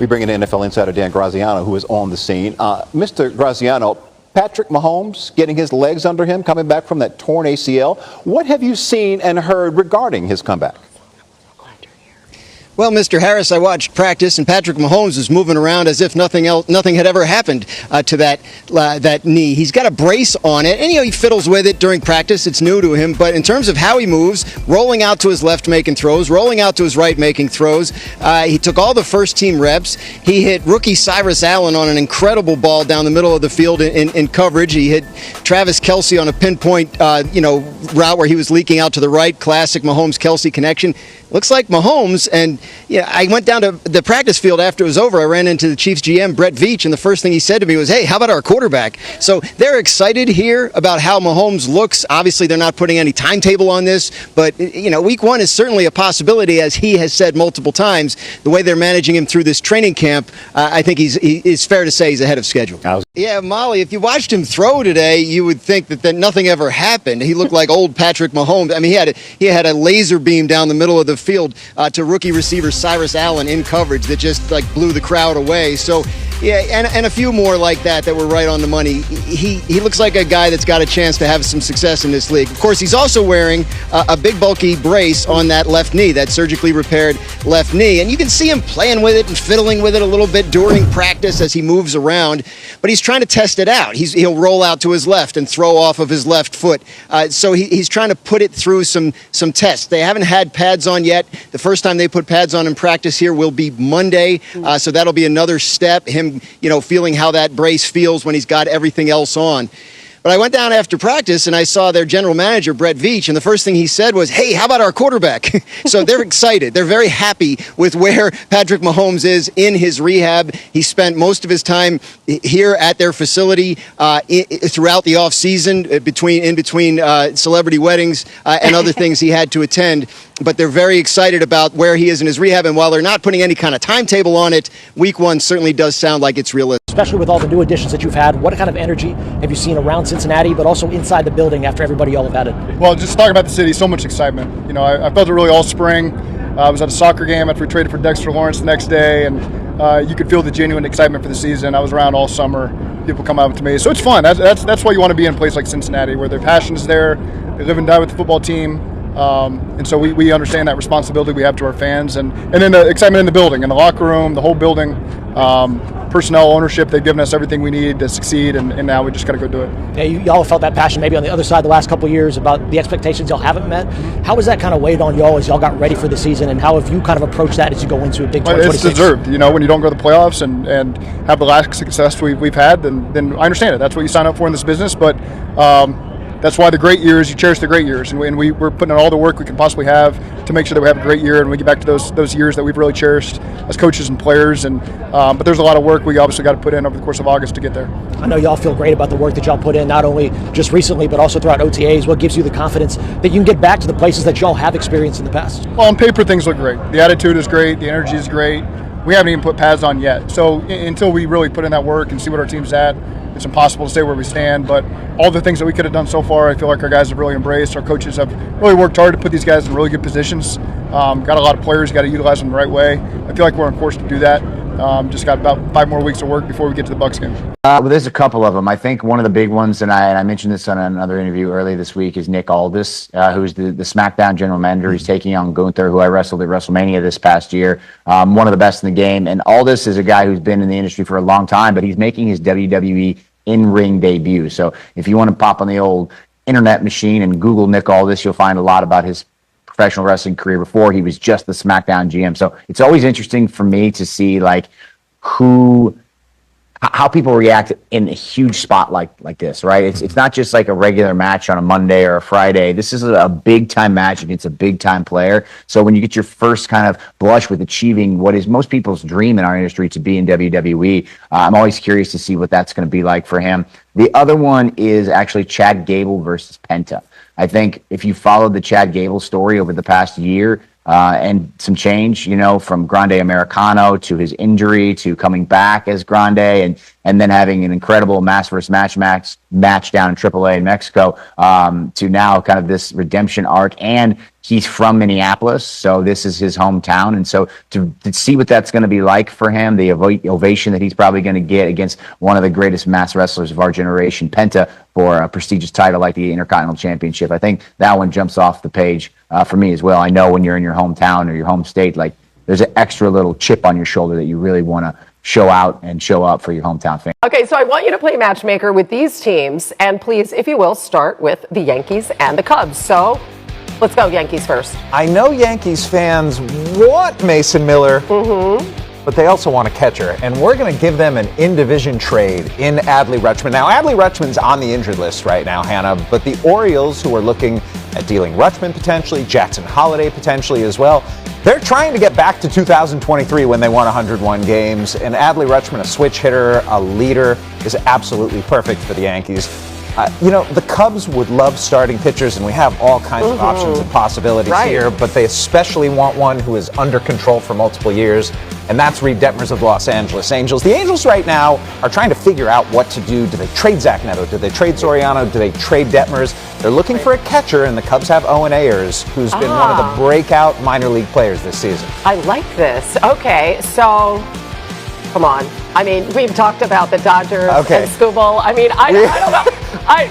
We bring in NFL insider Dan Graziano, who is on the scene. Mr. Graziano, Patrick Mahomes getting his legs under him, coming back from that torn ACL. What have you seen and heard regarding his comeback? Well, Mr. Harris, I watched practice, and Patrick Mahomes was moving around as if nothing had ever happened to that knee. He's got a brace on it, and he fiddles with it during practice. It's new to him, but in terms of how he moves, rolling out to his left making throws, rolling out to his right making throws, he took all the first-team reps. He hit rookie Cyrus Allen on an incredible ball down the middle of the field in coverage. He hit Travis Kelce on a pinpoint, route where he was leaking out to the right. Classic Mahomes-Kelce connection. Looks like Mahomes, and I went down to the practice field after it was over. I ran into the Chiefs GM, Brett Veach, and the first thing he said to me was, hey, how about our quarterback? So they're excited here about how Mahomes looks. Obviously, they're not putting any timetable on this, but, week one is certainly a possibility, as he has said multiple times. The way they're managing him through this training camp, I think it's fair to say he's ahead of schedule. Yeah, Molly, if you watched him throw today, you would think that nothing ever happened. He looked like old Patrick Mahomes. I mean, he had a laser beam down the middle of the field to rookie receiver Cyrus Allen in coverage that just blew the crowd away. So, yeah, and a few more like that were right on the money. He looks like a guy that's got a chance to have some success in this league. Of course, he's also wearing a big bulky brace on that left knee, that surgically repaired left knee. And you can see him playing with it and fiddling with it a little bit during practice as he moves around. But he's trying to test it out. He'll roll out to his left and throw off of his left foot. So he's trying to put it through some tests. They haven't had pads on yet. The first time they put pads on in practice here will be Monday. So that'll be another step, him, feeling how that brace feels when he's got everything else on. But I went down after practice and I saw their general manager, Brett Veach, and the first thing he said was, hey, how about our quarterback? So they're excited. They're very happy with where Patrick Mahomes is in his rehab. He spent most of his time here at their facility throughout the offseason, in between celebrity weddings and other things he had to attend. But they're very excited about where he is in his rehab. And while they're not putting any kind of timetable on it, week one certainly does sound like it's realistic. Especially with all the new additions that you've had, what kind of energy have you seen around Cincinnati, but also inside the building after everybody y'all have added? Well, just talking about the city, so much excitement. I felt it really all spring. I was at a soccer game after we traded for Dexter Lawrence the next day, and you could feel the genuine excitement for the season. I was around all summer. People come out to me. So it's fun. That's why you want to be in a place like Cincinnati, where their passion is there. They live and die with the football team. And so we understand that responsibility we have to our fans, and then the excitement in the building, in the locker room, the whole building, personnel, ownership. They've given us everything we need to succeed, and now we just got to go do it. Yeah, y'all felt that passion maybe on the other side the last couple of years about the expectations y'all haven't met. How was that kind of weighed on y'all as y'all got ready for the season, and how have you kind of approached that as you go into a big 2026? It's deserved. When you don't go to the playoffs and have the lack of success we've had, then I understand it. That's what you sign up for in this business, but that's why the great years, you cherish the great years. And we're putting in all the work we can possibly have to make sure that we have a great year and we get back to those years that we've really cherished as coaches and players. But there's a lot of work we obviously got to put in over the course of August to get there. I know y'all feel great about the work that y'all put in, not only just recently, but also throughout OTAs. What gives you the confidence that you can get back to the places that y'all have experienced in the past? Well, on paper, things look great. The attitude is great. The energy is great. We haven't even put pads on yet. So until we really put in that work and see what our team's at, it's impossible to say where we stand. But all the things that we could have done so far, I feel like our guys have really embraced. Our coaches have really worked hard to put these guys in really good positions. Got a lot of players, got to utilize them the right way. I feel like we're on course to do that. Just got about 5 more weeks of work before we get to the Bucs game. Well, there's a couple of them. I think one of the big ones, and I mentioned this on another interview earlier this week, is Nick Aldis, who's the SmackDown general manager. He's taking on Gunther, who I wrestled at WrestleMania this past year. One of the best in the game. And Aldis is a guy who's been in the industry for a long time, but he's making his WWE in-ring debut. So if you want to pop on the old internet machine and Google Nick Aldis, you'll find a lot about his professional wrestling career before he was just the SmackDown GM. So it's always interesting for me to see how people react in a huge spot like this, right? It's not just like a regular match on a Monday or a Friday. This is a big-time match against a big-time player. So when you get your first kind of blush with achieving what is most people's dream in our industry to be in WWE, I'm always curious to see what that's going to be like for him. The other one is actually Chad Gable versus Penta. I think if you followed the Chad Gable story over the past year, and some change, from Grande Americano to his injury to coming back as Grande and then having an incredible match versus match down in AAA in Mexico, to now kind of this redemption arc and he's from Minneapolis, so this is his hometown. And so to see what that's going to be like for him, the ovation that he's probably going to get against one of the greatest mass wrestlers of our generation, Penta, for a prestigious title like the Intercontinental Championship, I think that one jumps off the page for me as well. I know when you're in your hometown or your home state, like there's an extra little chip on your shoulder that you really want to show out and show up for your hometown fans. Okay, so I want you to play matchmaker with these teams, and please, if you will, start with the Yankees and the Cubs. So let's go Yankees first. I know Yankees fans want Mason Miller, but they also want a catcher, and we're going to give them an in-division trade in Adley Rutschman. Now, Adley Rutschman's on the injured list right now, Hannah, but the Orioles, who are looking at dealing Rutschman potentially, Jackson Holliday potentially as well, they're trying to get back to 2023 when they won 101 games, and Adley Rutschman, a switch hitter, a leader, is absolutely perfect for the Yankees. The Cubs would love starting pitchers, and we have all kinds of options and possibilities here, but they especially want one who is under control for multiple years, and that's Reed Detmers of the Los Angeles Angels. The Angels right now are trying to figure out what to do. Do they trade Zach Neto? Do they trade Soriano? Do they trade Detmers? They're looking for a catcher, and the Cubs have Owen Ayers, who's been one of the breakout minor league players this season. I like this. Okay, so come on. I mean, we've talked about the Dodgers and Skubal. I mean, I don't know.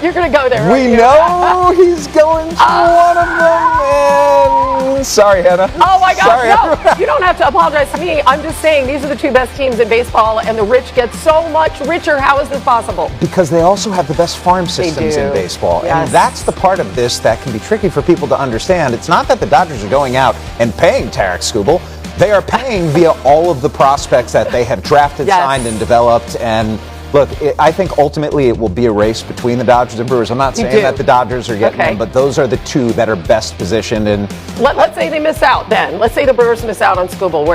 You're going to go there, right? We know he's going to one of them, and sorry, Hannah. Oh, my God. Sorry, no, you don't have to apologize to me. I'm just saying these are the two best teams in baseball, and the rich get so much richer. How is this possible? Because they also have the best farm systems in baseball. Yes. And that's the part of this that can be tricky for people to understand. It's not that the Dodgers are going out and paying Tarek Skubal. They are paying via all of the prospects that they have drafted, signed, and developed. And look, I think ultimately it will be a race between the Dodgers and Brewers. I'm not saying that the Dodgers are getting them, but those are the two that are best positioned. And let's say they miss out then. Let's say the Brewers miss out on Skubal,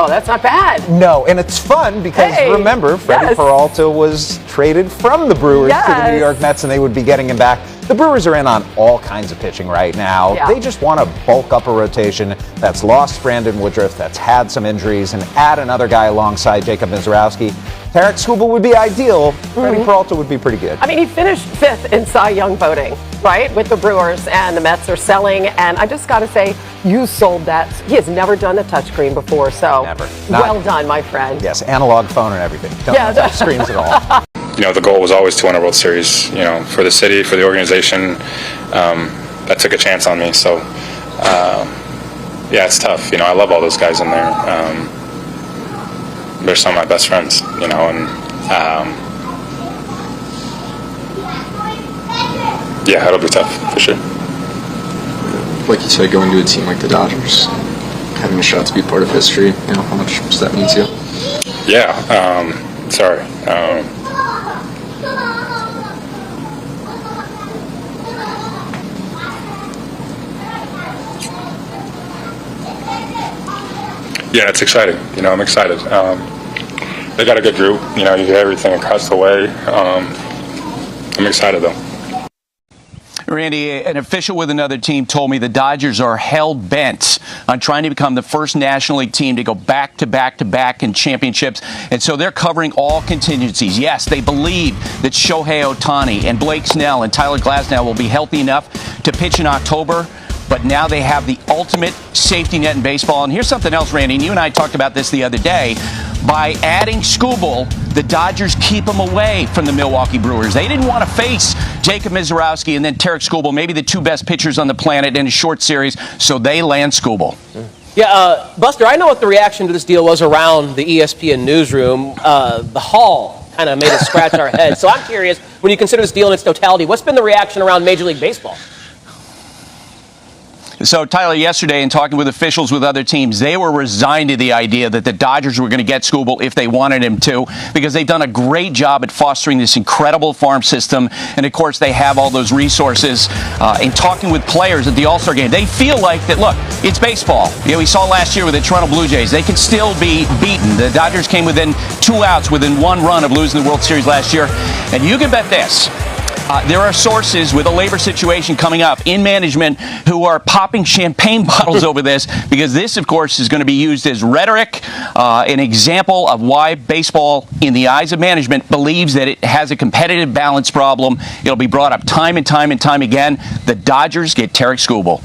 that's not bad. No, and it's fun because remember, Freddie Peralta was traded from the Brewers to the New York Mets, and they would be getting him back. The Brewers are in on all kinds of pitching right now. Yeah. They just want to bulk up a rotation that's lost Brandon Woodruff, that's had some injuries, and add another guy alongside Jacob Mizorowski. Tarek Skubal would be ideal. Freddie Peralta would be pretty good. I mean, he finished 5th in Cy Young voting, right, with the Brewers, and the Mets are selling. And I just got to say, you sold that. He has never done a touchscreen before, so well done, my friend. Yes, analog phone and everything. Don't have touch screens at all. The goal was always to win a World Series, for the city, for the organization. That took a chance on me. So, it's tough. I love all those guys in there. They're some of my best friends, and it'll be tough for sure. Like you said, going to a team like the Dodgers, having a shot to be part of history, how much does that mean to you? Yeah, sorry. Yeah, it's exciting. I'm excited. They got a good group. You get everything across the way. I'm excited, though. Randy, an official with another team told me the Dodgers are hell-bent on trying to become the first National League team to go back-to-back-to-back in championships, and so they're covering all contingencies. Yes, they believe that Shohei Ohtani and Blake Snell and Tyler Glasnow will be healthy enough to pitch in October, but now they have the ultimate safety net in baseball. And here's something else, Randy, and you and I talked about this the other day. By adding Skubal, the Dodgers keep him away from the Milwaukee Brewers. They didn't want to face Jacob Mizorowski and then Tarek Skubal, maybe the two best pitchers on the planet in a short series, so they land Skubal. Yeah, Buster, I know what the reaction to this deal was around the ESPN newsroom. The Hall kind of made us scratch our heads. So I'm curious, when you consider this deal in its totality, what's been the reaction around Major League Baseball? So, Tyler, yesterday in talking with officials with other teams, they were resigned to the idea that the Dodgers were going to get Skubal if they wanted him to, because they've done a great job at fostering this incredible farm system. And, of course, they have all those resources. In talking with players at the All-Star game, they feel like that, look, it's baseball. We saw last year with the Toronto Blue Jays. They can still be beaten. The Dodgers came within 2 outs within 1 run of losing the World Series last year. And you can bet this. There are sources with a labor situation coming up in management who are popping champagne bottles over this, because this, of course, is going to be used as rhetoric, an example of why baseball, in the eyes of management, believes that it has a competitive balance problem. It'll be brought up time and time and time again. The Dodgers get Tarek Skubal.